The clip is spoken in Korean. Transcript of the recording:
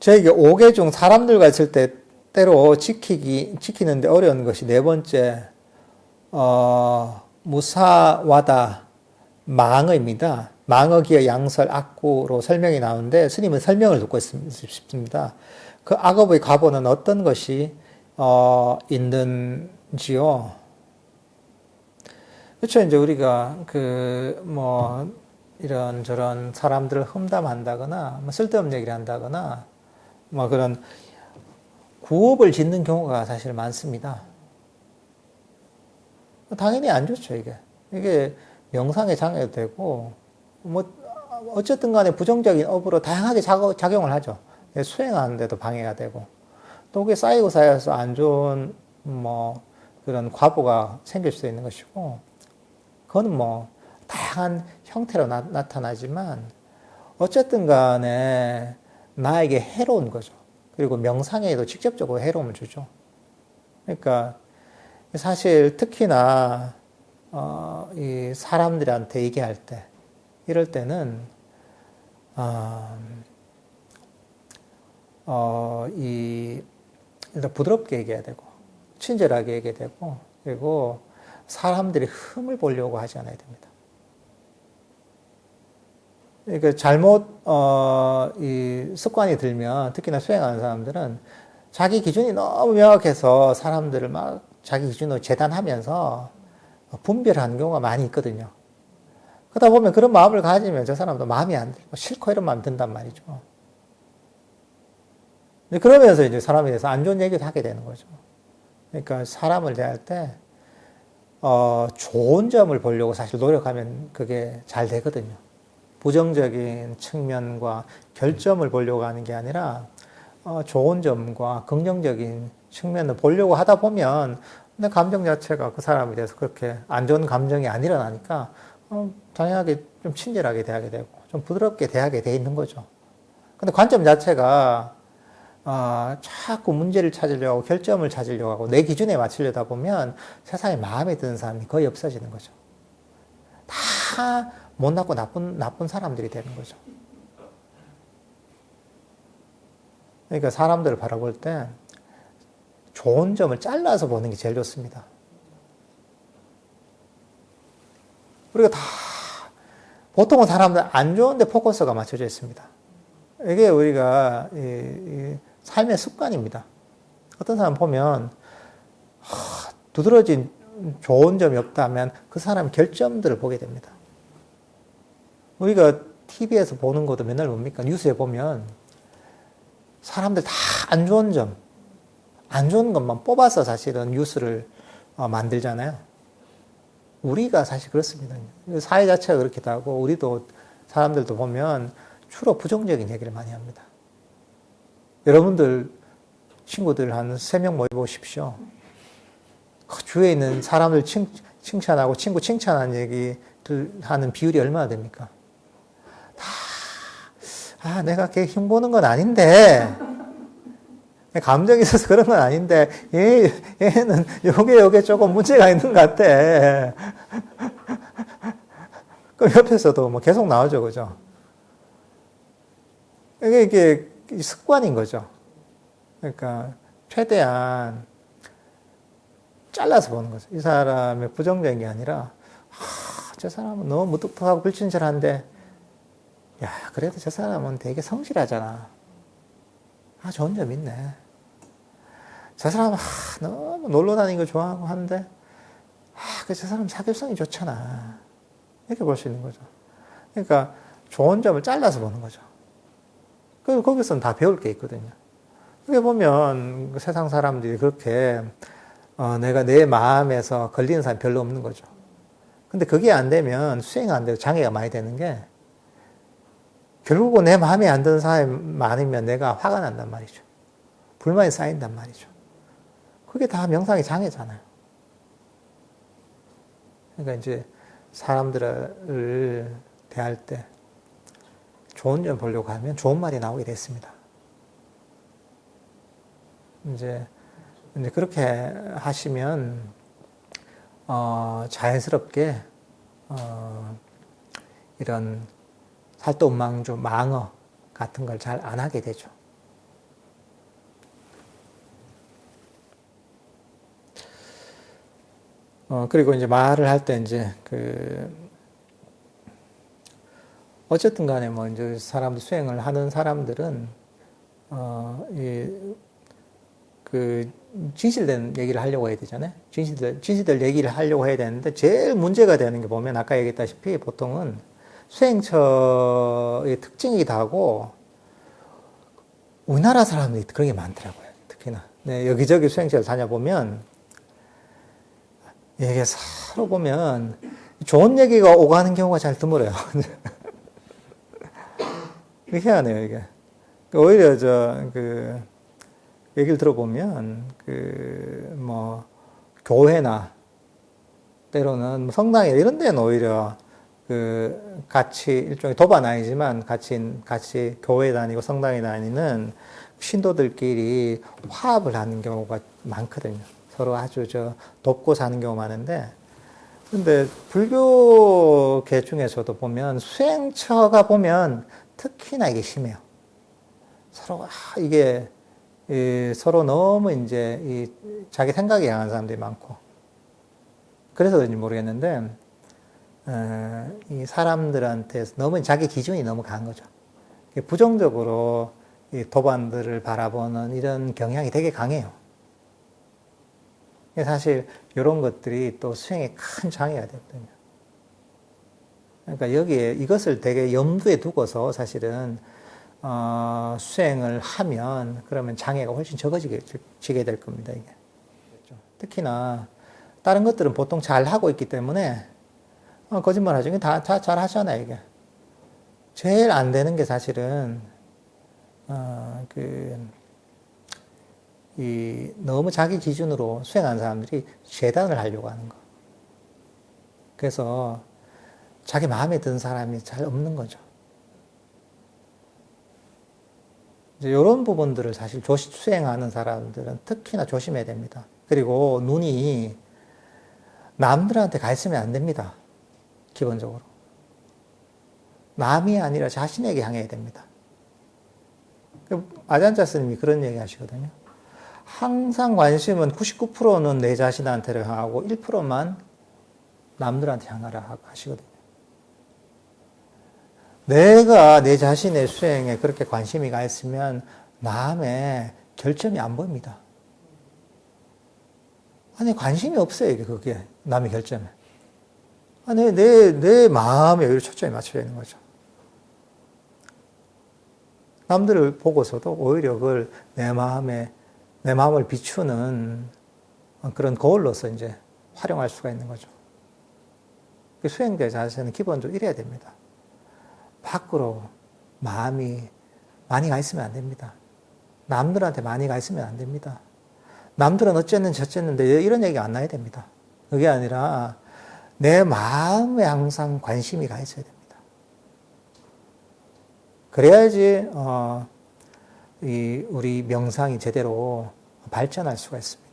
저에게 5개 중 사람들과 있을 때 때로 지키는데 어려운 것이 네 번째, 무사와다, 망어입니다. 망어기어 양설 악구로 설명이 나오는데 스님은 설명을 듣고 싶습니다. 그 악업의 과보는 어떤 것이 있는지요? 그렇죠. 이제 우리가 이런저런 사람들을 험담한다거나 쓸데없는 얘기를 한다거나 그런 구업을 짓는 경우가 사실 많습니다. 당연히 안 좋죠, 이게. 이게 명상에 장애도 되고, 어쨌든 간에 부정적인 업으로 다양하게 작용을 하죠. 수행하는데도 방해가 되고, 또 그게 쌓여서 안 좋은, 그런 과보가 생길 수도 있는 것이고, 그건 다양한 형태로 나타나지만, 어쨌든 간에 나에게 해로운 거죠. 그리고 명상에도 직접적으로 해로움을 주죠. 그러니까 사실 특히나 이 사람들한테 얘기할 때 이럴 때는 일단 부드럽게 얘기해야 되고 친절하게 얘기해야 되고 그리고 사람들이 흠을 보려고 하지 않아야 됩니다. 그러니까 잘못 이 습관이 들면 특히나 수행하는 사람들은 자기 기준이 너무 명확해서 사람들을 막 자기 기준으로 재단하면서 분별하는 경우가 많이 있거든요. 그러다 보면 그런 마음을 가지면 저 사람도 마음이 안 들고 싫고 이런 마음 든단 말이죠. 그러면서 이제 사람에 대해서 안 좋은 얘기를 하게 되는 거죠. 그러니까 사람을 대할 때 좋은 점을 보려고 사실 노력하면 그게 잘 되거든요. 부정적인 측면과 결점을 보려고 하는 게 아니라 좋은 점과 긍정적인 측면을 보려고 하다 보면 내 감정 자체가 그 사람에 대해서 그렇게 안 좋은 감정이 안 일어나니까 당연하게 좀 친절하게 대하게 되고 좀 부드럽게 대하게 돼 있는 거죠. 근데 관점 자체가 자꾸 문제를 찾으려고 하고 결점을 찾으려고 하고 내 기준에 맞추려다 보면 세상에 마음에 드는 사람이 거의 없어지는 거죠. 다 못났고 나쁜 사람들이 되는 거죠. 그러니까 사람들을 바라볼 때 좋은 점을 잘라서 보는 게 제일 좋습니다. 우리가 다 보통은 사람들 안 좋은데 포커스가 맞춰져 있습니다. 이게 우리가 이 삶의 습관입니다. 어떤 사람 보면 두드러진 좋은 점이 없다면 그 사람 결점들을 보게 됩니다. 우리가 TV에서 보는 것도 맨날 뭡니까? 뉴스에 보면 사람들 다 안 좋은 점, 안 좋은 것만 뽑아서 사실은 뉴스를 만들잖아요. 우리가 사실 그렇습니다. 사회 자체가 그렇기도 하고 우리도 사람들도 보면 주로 부정적인 얘기를 많이 합니다. 여러분들 친구들 한 3명 모여보십시오. 그 주위에 있는 사람들 칭찬하고 친구 칭찬하는 얘기들 하는 비율이 얼마나 됩니까? 내가 걔 흉보는 건 아닌데, 감정이 있어서 그런 건 아닌데, 얘는 요게 조금 문제가 있는 것 같아. 그럼 옆에서도 계속 나오죠, 그죠? 이게 습관인 거죠. 그러니까, 최대한 잘라서 보는 거죠. 이 사람의 부정적인 게 아니라, 저 사람은 너무 무뚝뚝하고 불친절한데, 야, 그래도 저 사람은 되게 성실하잖아. 좋은 점 있네. 저 사람은 너무 놀러 다니는 거 좋아하고 하는데, 저 사람 사교성이 좋잖아. 이렇게 볼 수 있는 거죠. 그러니까 좋은 점을 잘라서 보는 거죠. 그리고 거기서는 다 배울 게 있거든요. 그게 보면 세상 사람들이 그렇게 내가 내 마음에서 걸리는 사람이 별로 없는 거죠. 근데 그게 안 되면 수행 안 되고 장애가 많이 되는 게 결국은 내 마음에 안 드는 사람이 많으면 내가 화가 난단 말이죠. 불만이 쌓인단 말이죠. 그게 다 명상의 장애잖아요. 그러니까 이제 사람들을 대할 때 좋은 점 보려고 하면 좋은 말이 나오게 됐습니다. 이제 그렇게 하시면 자연스럽게 이런 살도망주, 망어 같은 걸 잘 안 하게 되죠. 그리고 이제 말을 할 때 이제 어쨌든 간에 뭐 이제 수행을 하는 사람들은, 진실된 얘기를 하려고 해야 되잖아요. 진실될 얘기를 하려고 해야 되는데, 제일 문제가 되는 게 보면, 아까 얘기했다시피 보통은 수행처의 특징이기도 하고, 우리나라 사람들이 그런 게 많더라고요. 특히나. 네, 여기저기 수행처를 다녀보면, 이게 서로 보면, 좋은 얘기가 오가는 경우가 잘 드물어요. 희한해요, 이게. 오히려 얘기를 들어보면, 교회나, 때로는 성당이나 이런 데는 오히려 같이 일종의 도반 아니지만 같이 교회 다니고 성당에 다니는 신도들끼리 화합을 하는 경우가 많거든요. 서로 아주 돕고 사는 경우가 많은데, 근데 불교계 중에서도 보면 수행처가 보면 특히나 이게 심해요. 서로 너무 이제 자기 생각이 강한 사람들이 많고, 그래서 그런지 모르겠는데, 이 사람들한테 너무 자기 기준이 너무 강한 거죠. 부정적으로 이 도반들을 바라보는 이런 경향이 되게 강해요. 사실 이런 것들이 또 수행에 큰 장애가 되거든요. 그러니까 여기에 이것을 되게 염두에 두고서 사실은 수행을 하면 그러면 장애가 훨씬 적어지게 될 겁니다. 이게. 특히나 다른 것들은 보통 잘 하고 있기 때문에 거짓말 하죠. 이게 다 잘 하잖아요, 이게. 제일 안 되는 게 사실은 너무 자기 기준으로 수행하는 사람들이 재단을 하려고 하는 거. 그래서 자기 마음에 드는 사람이 잘 없는 거죠. 이제 이런 부분들을 사실 수행하는 사람들은 특히나 조심해야 됩니다. 그리고 눈이 남들한테 가 있으면 안 됩니다. 기본적으로. 남이 아니라 자신에게 향해야 됩니다. 아잔자 스님이 그런 얘기 하시거든요. 항상 관심은 99%는 내 자신한테 향하고 1%만 남들한테 향하라 하시거든요. 내가 내 자신의 수행에 그렇게 관심이 가 있으면 남의 결점이 안 보입니다. 아니, 관심이 없어요, 이게 그게. 남의 결점에. 아니, 내 마음에 오히려 초점이 맞춰져 있는 거죠. 남들을 보고서도 오히려 그걸 내 마음을 비추는 그런 거울로서 이제 활용할 수가 있는 거죠. 수행자 자세는 기본적으로 이래야 됩니다. 밖으로 마음이 많이 가 있으면 안 됩니다. 남들한테 많이 가 있으면 안 됩니다. 남들은 어쨌는지 저쨌는데 이런 얘기가 안 나야 됩니다. 그게 아니라 내 마음에 항상 관심이 가 있어야 됩니다. 그래야지 우리 명상이 제대로 발전할 수가 있습니다.